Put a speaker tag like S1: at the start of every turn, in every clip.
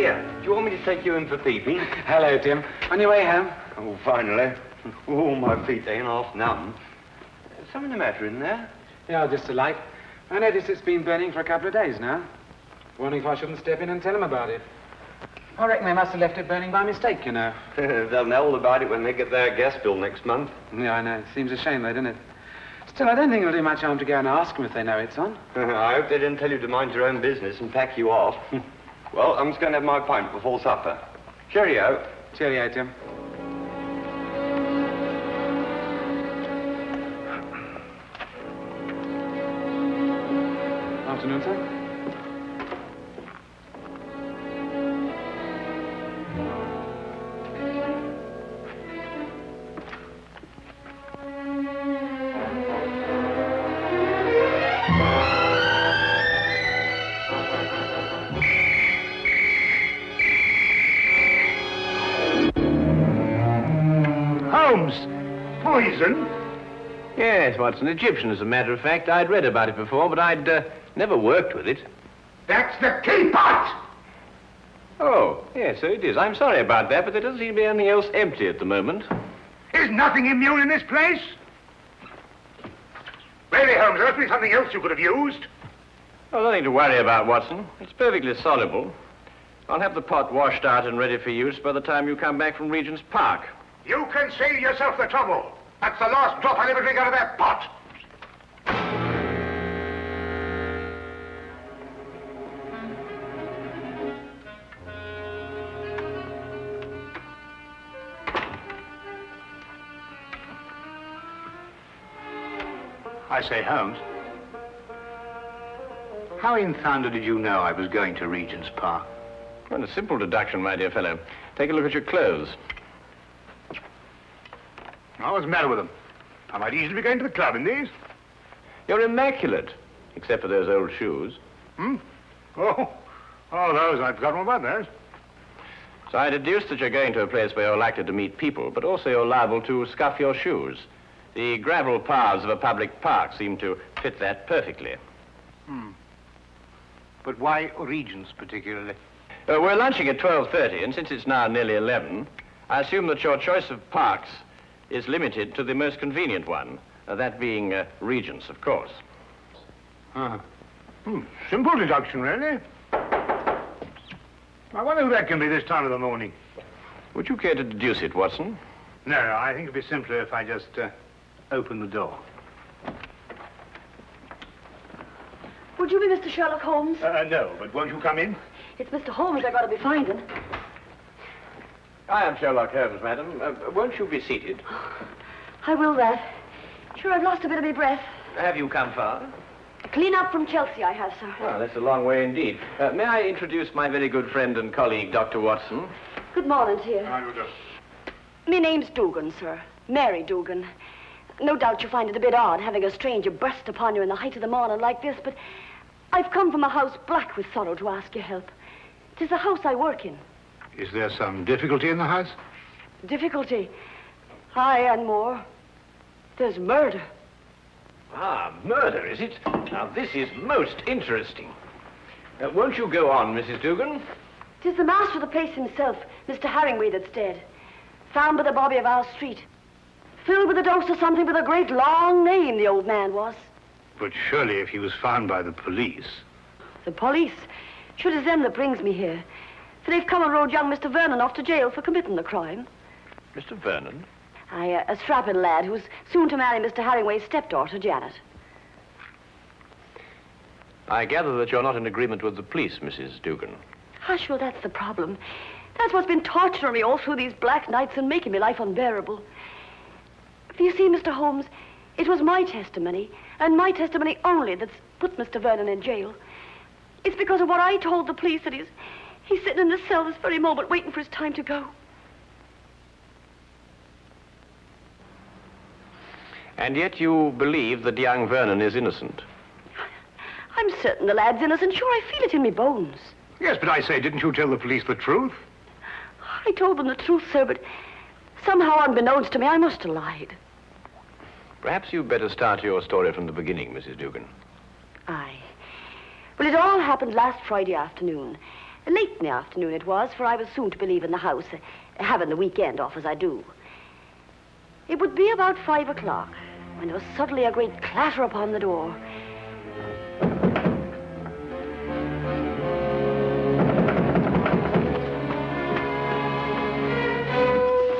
S1: here. Do you want me to take you in for peeping?
S2: Hello, Tim. On your way home?
S1: Oh, finally. Oh, my feet ain't half numb. Something the matter in there?
S2: Yeah, just a light. I noticed it's been burning for a couple of days now. Wondering if I shouldn't step in and tell them about it. I reckon they must have left it burning by mistake, you know.
S1: They'll know all about it when they get their gas bill next month.
S2: Yeah, I know. It seems a shame, though, doesn't it? Still, I don't think it'll do much harm to go and ask them if they know it's on.
S1: I hope they didn't tell you to mind your own business and pack you off. Well, I'm just going to have my pint before supper. Cheerio.
S2: Cheerio, Tim. Afternoon, sir.
S3: Holmes! Poison?
S4: Yes, Watson. Egyptian, as a matter of fact. I'd read about it before, but I'd never worked with it.
S3: That's the key pot!
S4: Oh, yes, so it is. I'm sorry about that, but there doesn't seem to be anything else empty at the moment.
S3: Is nothing immune in this place? Really, Holmes, there must be something else you could have used.
S4: Oh, nothing to worry about, Watson. It's perfectly soluble. I'll have the pot washed out and ready for use by the time you come back from Regent's Park.
S3: You can save yourself the trouble. That's the last drop I'll ever drink out of that pot. I say, Holmes, how in thunder did you know I was going to Regent's Park?
S4: Well, a simple deduction, my dear fellow. Take a look at your clothes.
S3: Oh, what's the matter with them? I might easily be going to the club in these.
S4: You're immaculate, except for those old shoes.
S3: Hmm? Oh, those. I've forgotten all about those.
S4: So I deduce that you're going to a place where you're likely to meet people, but also you're liable to scuff your shoes. The gravel paths of a public park seem to fit that perfectly.
S3: But why Regent's particularly?
S4: We're lunching at 12:30, and since it's now nearly 11, I assume that your choice of parks is limited to the most convenient one, that being Regent's, of course.
S3: Simple deduction, really. I wonder who that can be this time of the morning.
S4: Would you care to deduce it, Watson?
S3: No, I think it'd be simpler if I just open the door.
S5: Would you be Mr. Sherlock Holmes?
S3: No, but won't you come in?
S5: It's Mr. Holmes I gotta be finding.
S4: I am Sherlock Holmes, madam. Won't you be seated?
S5: I will that. Sure, I've lost a bit of my breath.
S4: Have you come far?
S5: Clean up from Chelsea, I have, sir.
S4: Well, that's a long way indeed. May I introduce my very good friend and colleague, Dr. Watson?
S5: Good morning to you.
S3: I would
S5: My name's Dugan, sir. Mary Dugan. No doubt you find it a bit odd having a stranger burst upon you in the height of the morning like this, but I've come from a house black with sorrow to ask your help. 'Tis the house I work in.
S3: Is there some difficulty in the house?
S5: Difficulty? Aye, and more. There's murder.
S4: Ah, murder, is it? Now, this is most interesting. Won't you go on, Mrs. Dugan?
S5: 'Tis the master of the place himself, Mr. Harringway, that's dead. Found by the bobby of our street. Filled with a dose of something with a great long name, the old man was.
S3: But surely if he was found by the police...
S5: The police? Sure, 'tis them that brings me here. For they've come and rode young Mr. Vernon off to jail for committing the crime.
S4: Mr. Vernon?
S5: Aye, a strapping lad who's soon to marry Mr. Harringway's stepdaughter, Janet.
S4: I gather that you're not in agreement with the police, Mrs. Dugan.
S5: Ah, sure, that's the problem. That's what's been torturing me all through these black nights and making my life unbearable. For you see, Mr. Holmes, it was my testimony, and my testimony only, that's put Mr. Vernon in jail. It's because of what I told the police that he's sitting in the cell this very moment waiting for his time to go.
S4: And yet you believe that young Vernon is innocent?
S5: I'm certain the lad's innocent. Sure, I feel it in me bones.
S3: Yes, but I say, didn't you tell the police the truth?
S5: I told them the truth, sir, but somehow unbeknownst to me, I must have lied.
S4: Perhaps you'd better start your story from the beginning, Mrs. Dugan.
S5: Aye. Well, it all happened last Friday afternoon. Late in the afternoon it was, for I was soon to be leaving the house, having the weekend off as I do. It would be about 5 o'clock when there was suddenly a great clatter upon the door.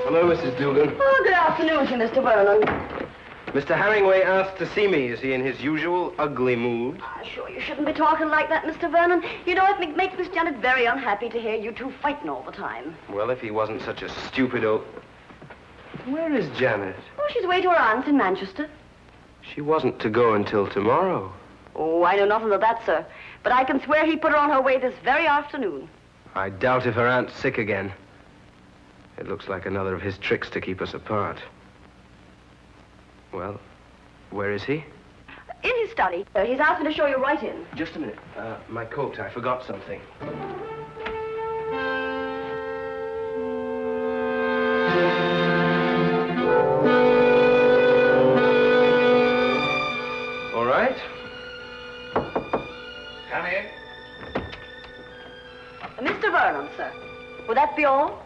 S6: Hello, Mrs. Dugan.
S5: Oh, good afternoon to Mr. Vernon.
S6: Mr. Herringway asked to see me. Is he in his usual ugly mood?
S5: Sure, you shouldn't be talking like that, Mr. Vernon. You know, it makes Miss Janet very unhappy to hear you two fighting all the time.
S6: Well, if he wasn't such a stupid old... Where is Janet?
S5: Oh, she's away to her aunt's in Manchester.
S6: She wasn't to go until tomorrow.
S5: Oh, I know nothing of that, sir. But I can swear he put her on her way this very afternoon.
S6: I doubt if her aunt's sick again. It looks like another of his tricks to keep us apart. Well, where is he?
S5: In his study. He's asked me to show you right in.
S6: Just a minute. My coat. I forgot something. All right.
S3: Come in.
S5: Mr. Vernon, sir. Would that be all?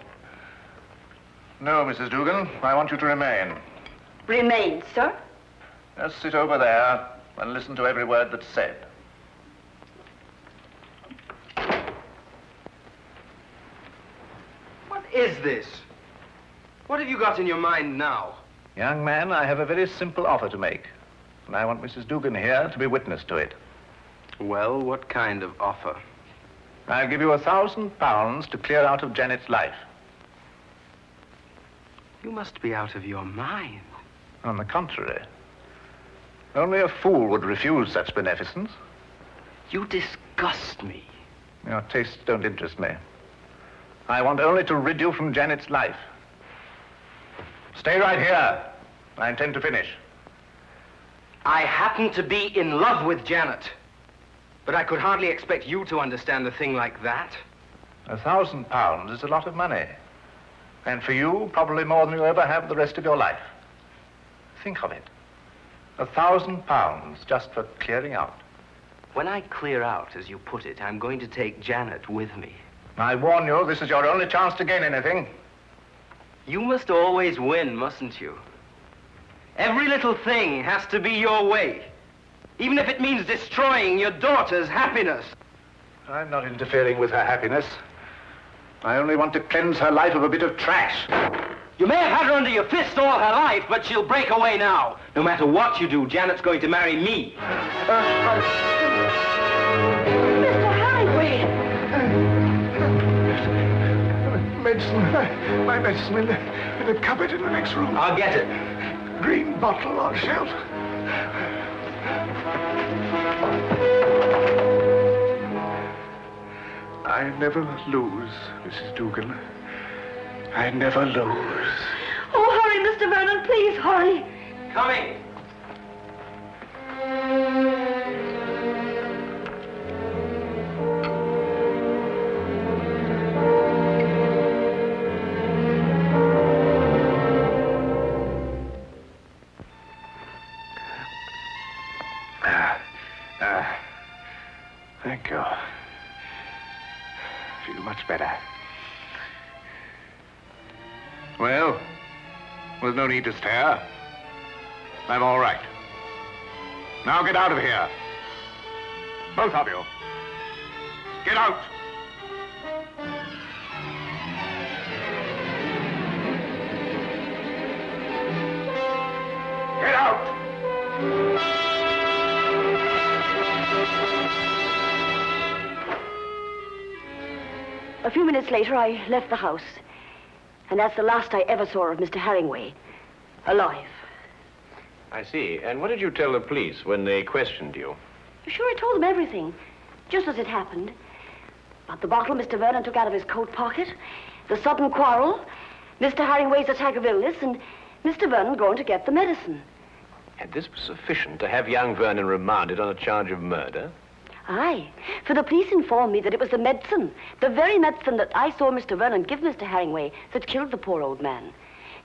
S3: No, Mrs. Dugan. I want you to remain.
S5: Remain, sir.
S3: Just sit over there and listen to every word that's said.
S6: What is this? What have you got in your mind now?
S3: Young man, I have a very simple offer to make. And I want Mrs. Dugan here to be witness to it.
S6: Well, what kind of offer?
S3: I'll give you £1,000 to clear out of Janet's life.
S6: You must be out of your mind.
S3: On the contrary. Only a fool would refuse such beneficence.
S6: You disgust me.
S3: Your tastes don't interest me. I want only to rid you from Janet's life. Stay right here. I intend to finish.
S6: I happen to be in love with Janet. But I could hardly expect you to understand a thing like that.
S3: £1,000 is a lot of money. And for you, probably more than you'll ever have the rest of your life. Think of it. £1,000 just for clearing out.
S6: When I clear out, as you put it, I'm going to take Janet with me.
S3: I warn you, this is your only chance to gain anything.
S6: You must always win, mustn't you? Every little thing has to be your way. Even if it means destroying your daughter's happiness.
S3: I'm not interfering with her happiness. I only want to cleanse her life of a bit of trash.
S6: You may have had her under your fist all her life, but she'll break away now. No matter what you do, Janet's going to marry me.
S5: Mr. Herringway!
S3: Medicine. My medicine in the cupboard in the next room.
S6: I'll get it.
S3: Green bottle on shelf. I never lose, Mrs. Dugan. I never lose.
S5: Oh, hurry, Mr. Vernon, please, hurry.
S6: Coming.
S3: Thank you. Feel much better. Well, there's no need to stare. I'm all right. Now get out of here. Both of you. Get out. Get out.
S5: A few minutes later, I left the house. And that's the last I ever saw of Mr. Herringway. Alive.
S4: I see. And what did you tell the police when they questioned you?
S5: Sure, I told them everything. Just as it happened. About the bottle Mr. Vernon took out of his coat pocket, the sudden quarrel, Mr. Herringway's attack of illness, and Mr. Vernon going to get the medicine.
S4: And this was sufficient to have young Vernon remanded on a charge of murder?
S5: Aye, for the police informed me that it was the medicine, the very medicine that I saw Mr. Vernon give Mr. Herringway, that killed the poor old man.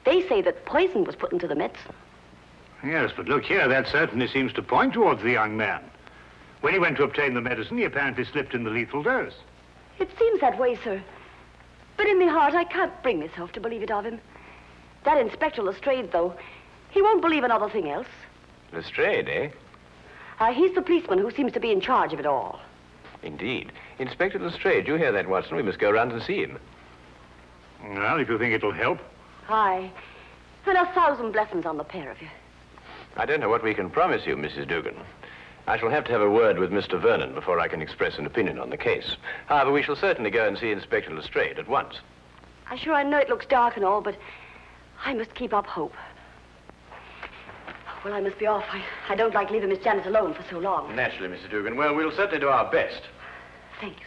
S5: They say that poison was put into the medicine.
S7: Yes, but look here, that certainly seems to point towards the young man. When he went to obtain the medicine, he apparently slipped in the lethal dose.
S5: It seems that way, sir. But in my heart, I can't bring myself to believe it of him. That Inspector Lestrade, though, he won't believe another thing else.
S4: Lestrade, eh?
S5: He's the policeman who seems to be in charge of it all.
S4: Indeed. Inspector Lestrade, you hear that, Watson? We must go round and see him.
S7: Well, if you think it'll help.
S5: Aye. And 1,000 blessings on the pair of you.
S4: I don't know what we can promise you, Mrs. Dugan. I shall have to have a word with Mr. Vernon before I can express an opinion on the case. However, we shall certainly go and see Inspector Lestrade at once.
S5: I know it looks dark and all, but I must keep up hope. Well, I must be off. I don't like leaving Miss Janet alone for so long.
S4: Naturally, Mr. Dugan. Well, we'll certainly do our best.
S5: Thank you, sir.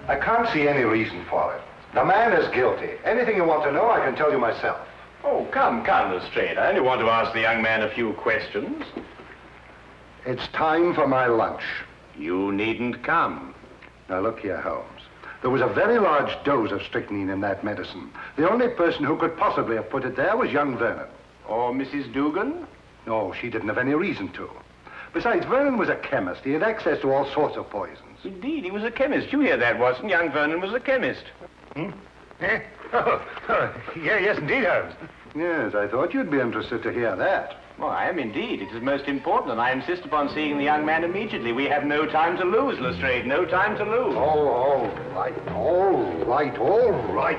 S8: I can't see any reason for it. The man is guilty. Anything you want to know, I can tell you myself.
S4: Oh, come, Lestrade. I only want to ask the young man a few questions.
S8: It's time for my lunch.
S4: You needn't come.
S8: Now, look here, Holmes. There was a very large dose of strychnine in that medicine. The only person who could possibly have put it there was young Vernon.
S4: Or Mrs. Dugan?
S8: No, she didn't have any reason to. Besides, Vernon was a chemist. He had access to all sorts of poisons.
S4: Indeed, he was a chemist. You hear that, Watson? Young Vernon was a chemist.
S7: Hmm? Eh? Oh, yes, indeed, Holmes.
S8: Yes, I thought you'd be interested to hear that.
S4: Well, I am indeed. It is most important, and I insist upon seeing the young man immediately. We have no time to lose, Lestrade. No time to lose.
S8: Oh, all right, all right, all right.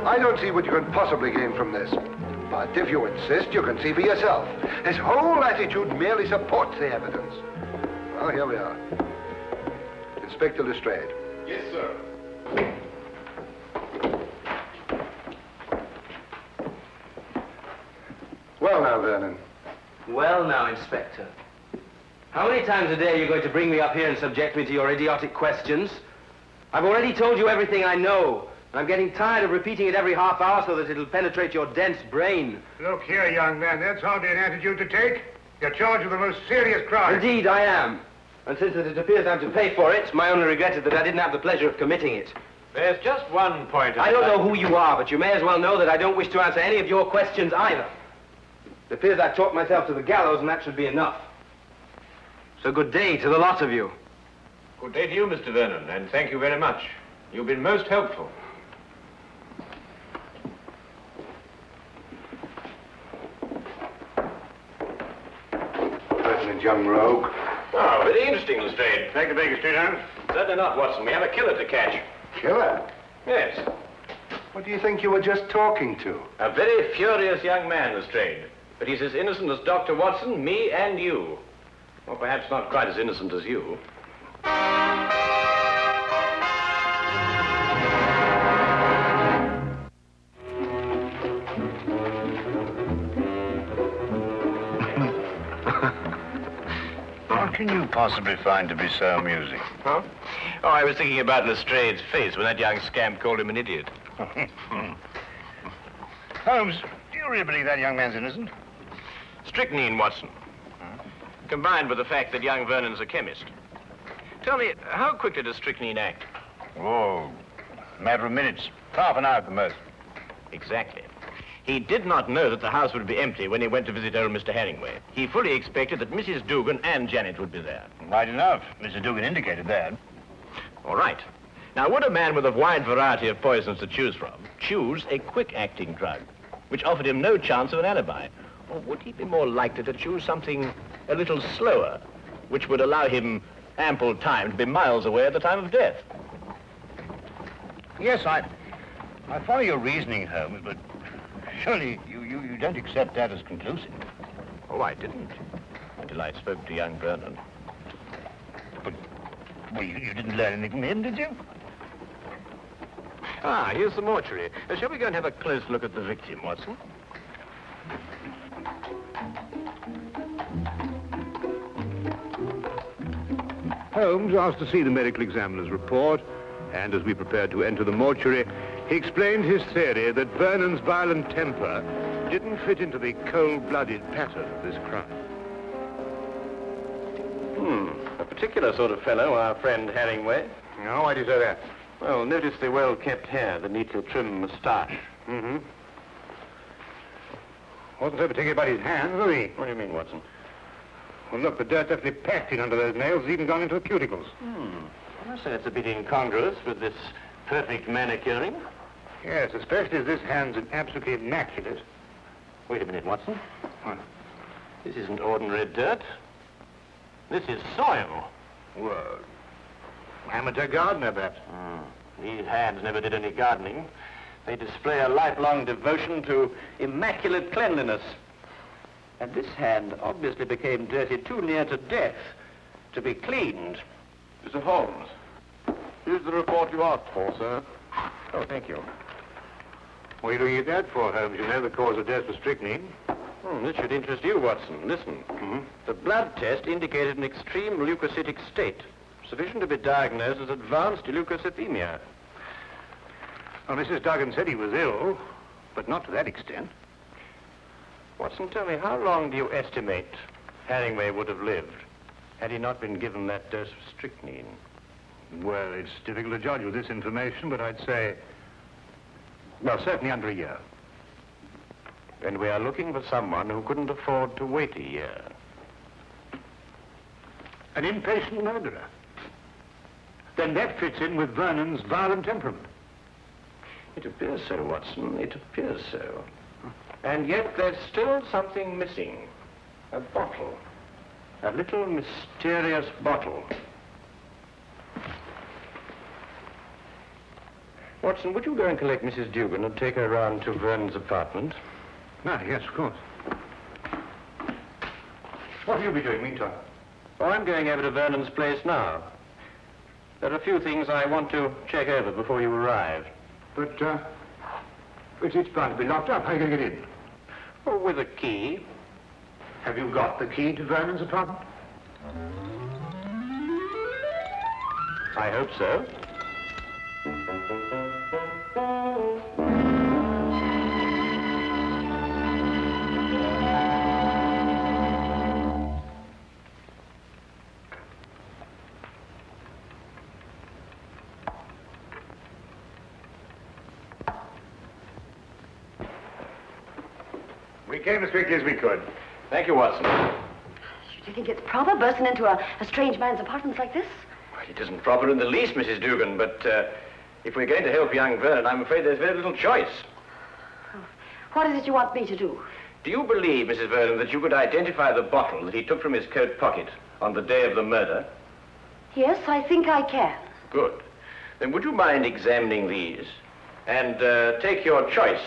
S8: I don't see what you can possibly gain from this. But if you insist, you can see for yourself. His whole attitude merely supports the evidence. Well, here we are. Inspector Lestrade.
S1: Yes, sir.
S8: Well now, Vernon.
S6: Well now, Inspector. How many times a day are you going to bring me up here and subject me to your idiotic questions? I've already told you everything I know. I'm getting tired of repeating it every half hour so that it'll penetrate your dense brain.
S7: Look here, young man, that's hardly an attitude to take. You're charged with the most serious crime.
S6: Indeed, I am. And since it appears I'm to pay for it, my only regret is that I didn't have the pleasure of committing it.
S4: There's just one point.
S6: I don't know who you are, but you may as well know that I don't wish to answer any of your questions either. It appears I've talked myself to the gallows, and that should be enough. So good day to the lot of you.
S4: Good day to you, Mr. Vernon, and thank you very much. You've been most helpful.
S8: Pertinent young rogue.
S4: Oh, very interesting, Lestrade.
S7: Take the Baker Street, Holmes.
S4: Certainly not, Watson. We have a killer to catch.
S8: Killer?
S4: Yes.
S8: What do you think you were just talking to?
S4: A very furious young man, Lestrade. But he's as innocent as Dr. Watson, me, and you. Or perhaps not quite as innocent as you.
S7: What can you possibly find to be so amusing?
S4: Huh? Oh, I was thinking about Lestrade's face when that young scamp called him an idiot.
S7: Holmes, do you really believe that young man's innocent?
S4: Strychnine, Watson. Combined with the fact that young Vernon's a chemist. Tell me, how quickly does strychnine act?
S7: Oh, a matter of minutes. Half an hour at the most.
S4: Exactly. He did not know that the house would be empty when he went to visit old Mr. Herringway. He fully expected that Mrs. Dugan and Janet would be there.
S7: Right enough. Mr. Dugan indicated that.
S4: All right. Now, would a man with a wide variety of poisons to choose from choose a quick-acting drug, which offered him no chance of an alibi? Or would he be more likely to choose something a little slower, which would allow him ample time to be miles away at the time of death?
S7: Yes, I follow your reasoning, Holmes, but surely you don't accept that as conclusive.
S4: Oh, I didn't, until I spoke to young Vernon.
S7: But, well, you didn't learn anything from him, did you?
S4: Ah, here's the mortuary. Shall we go and have a close look at the victim, Watson?
S3: Holmes asked to see the medical examiner's report, and as we prepared to enter the mortuary, he explained his theory that Vernon's violent temper didn't fit into the cold-blooded pattern of this crime.
S4: A particular sort of fellow, our friend Herringway.
S3: No, why do you say that?
S4: Well, notice the well-kept hair, the neatly trimmed moustache.
S3: Mm-hmm. Wasn't so particular about his hands, was he?
S4: What do you mean, Watson?
S3: Well, look, the dirt definitely packed in under those nails. It's even gone into the cuticles.
S4: I must say it's a bit incongruous with this perfect manicuring.
S3: Yes, especially as this hand's absolutely immaculate.
S4: Wait a minute, Watson.
S3: What?
S4: This isn't ordinary dirt. This is soil.
S3: Well, amateur gardener, perhaps.
S4: These hands never did any gardening. They display a lifelong devotion to immaculate cleanliness. And this hand obviously became dirty too near to death to be cleaned.
S3: Mr. Holmes, here's the report you asked for, sir.
S4: Oh, thank you.
S3: What are you looking at that for, Holmes? You know the cause of death was strychnine.
S4: This should interest you, Watson. Listen. The blood test indicated an extreme leukocytic state, sufficient to be diagnosed as advanced leukocythemia.
S3: Well, Mrs. Duggan said he was ill, but not to that extent.
S4: Watson, tell me, how long do you estimate Herringway would have lived had he not been given that dose of strychnine?
S3: Well, it's difficult to judge with this information, but I'd say, well, certainly under a year.
S4: Then we are looking for someone who couldn't afford to wait a year.
S3: An impatient murderer. Then that fits in with Vernon's violent temperament.
S4: It appears so, Watson. It appears so. And yet there's still something missing. A bottle. A little mysterious bottle. Watson, would you go and collect Mrs. Dugan and take her round to Vernon's apartment?
S3: Ah, yes, of course. What will you be doing meantime?
S4: Oh, I'm going over to Vernon's place now. There are a few things I want to check over before you arrive.
S3: But, it's bound to be locked up. How are you going to get in?
S4: Oh, with a key.
S3: Have you got the key to Vernon's apartment?
S4: I hope so.
S3: We came as quickly as we could.
S4: Thank you, Watson.
S5: Do you think it's proper bursting into a strange man's apartment like this?
S4: Well, it isn't proper in the least, Mrs. Dugan, but if we're going to help young Vernon, I'm afraid there's very little choice.
S5: Oh, what is it you want me to do?
S4: Do you believe, Mrs. Vernon, that you could identify the bottle that he took from his coat pocket on the day of the murder?
S5: Yes, I think I can.
S4: Good. Then would you mind examining these and take your choice,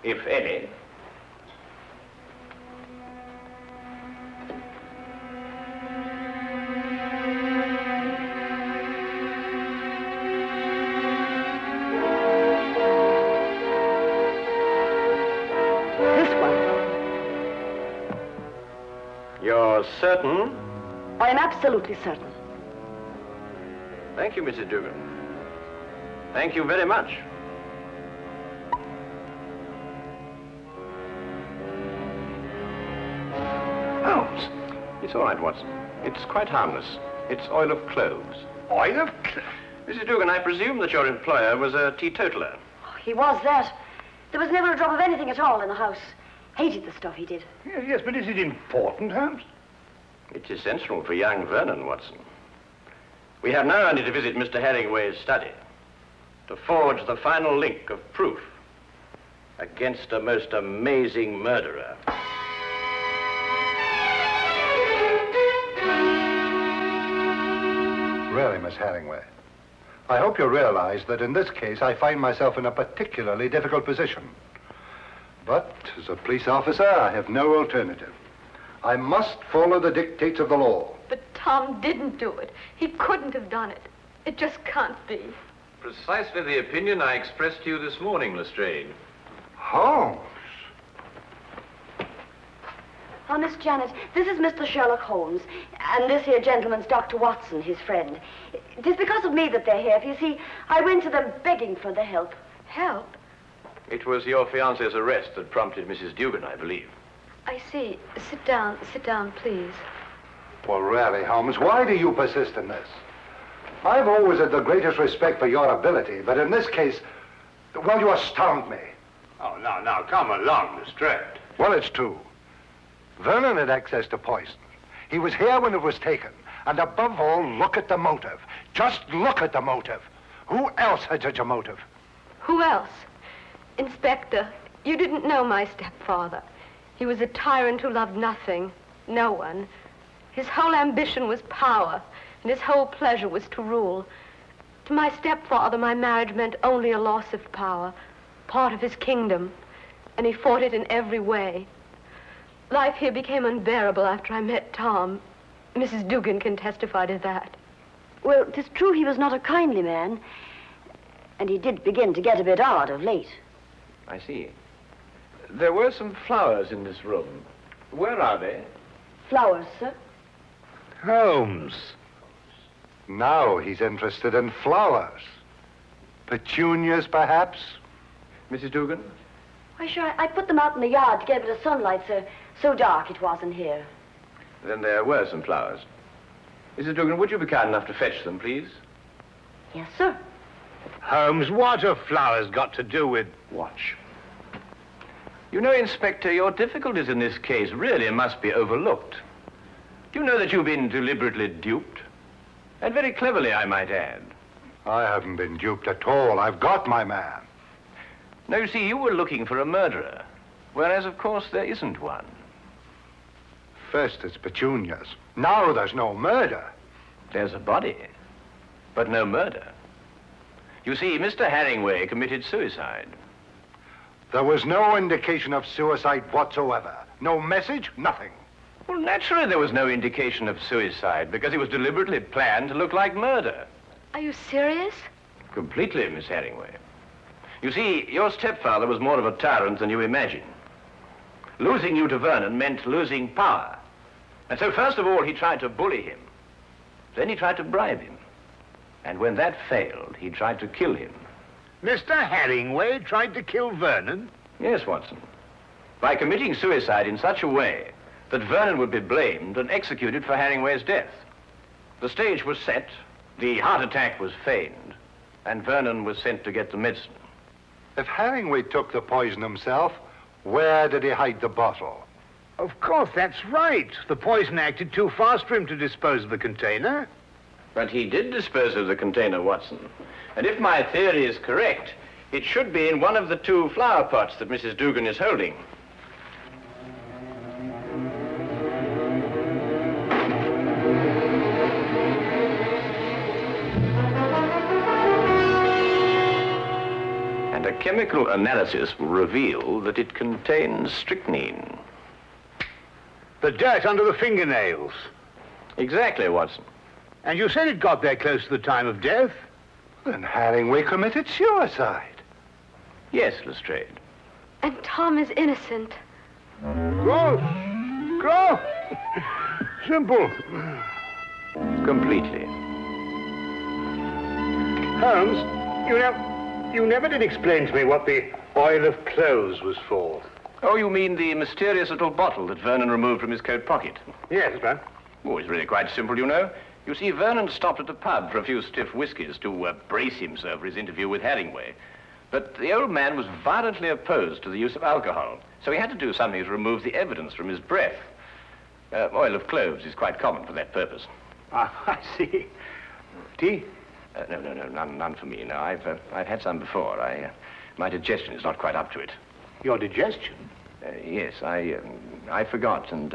S4: if any? You're certain?
S5: I'm absolutely certain.
S4: Thank you, Mrs. Dugan. Thank you very much.
S3: Holmes!
S4: It's all right, Watson. It's quite harmless. It's oil of cloves.
S3: Oil of cloves?
S4: Mrs. Dugan, I presume that your employer was a teetotaler.
S5: Oh, he was that. There was never a drop of anything at all in the house. Hated the stuff he did.
S3: Yes, but is it important, Holmes?
S4: It's essential for young Vernon, Watson. We have now only to visit Mr. Herringway's study to forge the final link of proof against a most amazing murderer.
S8: Really, Miss Herringway, I hope you realize that in this case I find myself in a particularly difficult position. But as a police officer, I have no alternative. I must follow the dictates of the law.
S9: But Tom didn't do it. He couldn't have done it. It just can't be.
S10: Precisely the opinion I expressed to you this morning, Lestrade.
S8: Holmes?
S5: Oh, Miss Janet, this is Mr. Sherlock Holmes, and this here gentleman's Dr. Watson, his friend. It is because of me that they're here. You see, I went to them begging for the help.
S9: Help?
S4: It was your fiancé's arrest that prompted Mrs. Dugan, I believe.
S9: I see. Sit down, please.
S8: Well, really, Holmes, why do you persist in this? I've always had the greatest respect for your ability, but in this case, well, you astound me.
S7: Oh, now, come along, Lestrade.
S8: Well, it's true. Vernon had access to poison. He was here when it was taken. And above all, look at the motive. Just look at the motive. Who else had such a motive?
S9: Who else? Inspector, you didn't know my stepfather. He was a tyrant who loved nothing, no one. His whole ambition was power, and his whole pleasure was to rule. To my stepfather, my marriage meant only a loss of power, part of his kingdom, and he fought it in every way. Life here became unbearable after I met Tom. Mrs. Dugan can testify to that.
S5: Well, 'tis true he was not a kindly man, and he did begin to get a bit odd of late.
S4: I see. There were some flowers in this room. Where are they?
S5: Flowers, sir?
S7: Holmes.
S8: Now he's interested in flowers. Petunias, perhaps?
S4: Mrs. Dugan?
S5: Why, sure, I put them out in the yard to get a bit of sunlight, sir. So dark it was in here.
S4: Then there were some flowers. Mrs. Dugan, would you be kind enough to fetch them, please?
S5: Yes, sir.
S7: Holmes, what have flowers got to do with...
S4: Watch. You know, Inspector, your difficulties in this case really must be overlooked. Do you know that you've been deliberately duped? And very cleverly, I might add.
S8: I haven't been duped at all. I've got my man.
S4: Now, you see, you were looking for a murderer, whereas, of course, there isn't one.
S8: First it's petunias. Now there's no murder.
S4: There's a body, but no murder. You see, Mr. Herringway committed suicide.
S8: There was no indication of suicide whatsoever. No message, nothing.
S4: Well, naturally there was no indication of suicide, because it was deliberately planned to look like murder.
S9: Are you serious?
S4: Completely, Miss Herringway. You see, your stepfather was more of a tyrant than you imagine. Losing you to Vernon meant losing power. And so first of all, he tried to bully him. Then he tried to bribe him. And when that failed, he tried to kill him.
S7: Mr. Herringway tried to kill Vernon?
S4: Yes, Watson. By committing suicide in such a way that Vernon would be blamed and executed for Herringway's death. The stage was set, the heart attack was feigned, and Vernon was sent to get the medicine.
S8: If Herringway took the poison himself, where did he hide the bottle?
S7: Of course, that's right. The poison acted too fast for him to dispose of the container.
S4: But he did dispose of the container, Watson. And if my theory is correct, it should be in one of the two flower pots that Mrs. Dugan is holding. And a chemical analysis will reveal that it contains strychnine.
S7: The dirt under the fingernails.
S4: Exactly, Watson.
S7: And you said it got there close to the time of death?
S8: Then Herringway committed suicide.
S4: Yes, Lestrade.
S9: And Tom is innocent.
S7: Gross. Gross. Simple.
S4: Completely.
S7: Holmes, you never did explain to me what the oil of clothes was for.
S4: Oh, you mean the mysterious little bottle that Vernon removed from his coat pocket?
S7: Yes, sir.
S4: Oh, it's really quite simple, you know. You see, Vernon stopped at the pub for a few stiff whiskies to brace himself for his interview with Herringway. But the old man was violently opposed to the use of alcohol, so he had to do something to remove the evidence from his breath. Oil of cloves is quite common for that purpose.
S7: Ah, I see. Tea?
S4: No, none for me. No, I've had some before. My digestion is not quite up to it.
S7: Your digestion?
S4: Yes, I forgot and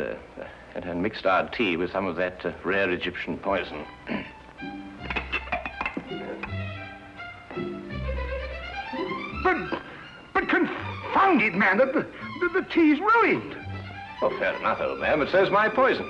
S4: mixed our tea with some of that rare Egyptian poison.
S7: But confound it, man, the tea's ruined.
S4: Oh, fair enough, old man, but so's my poison.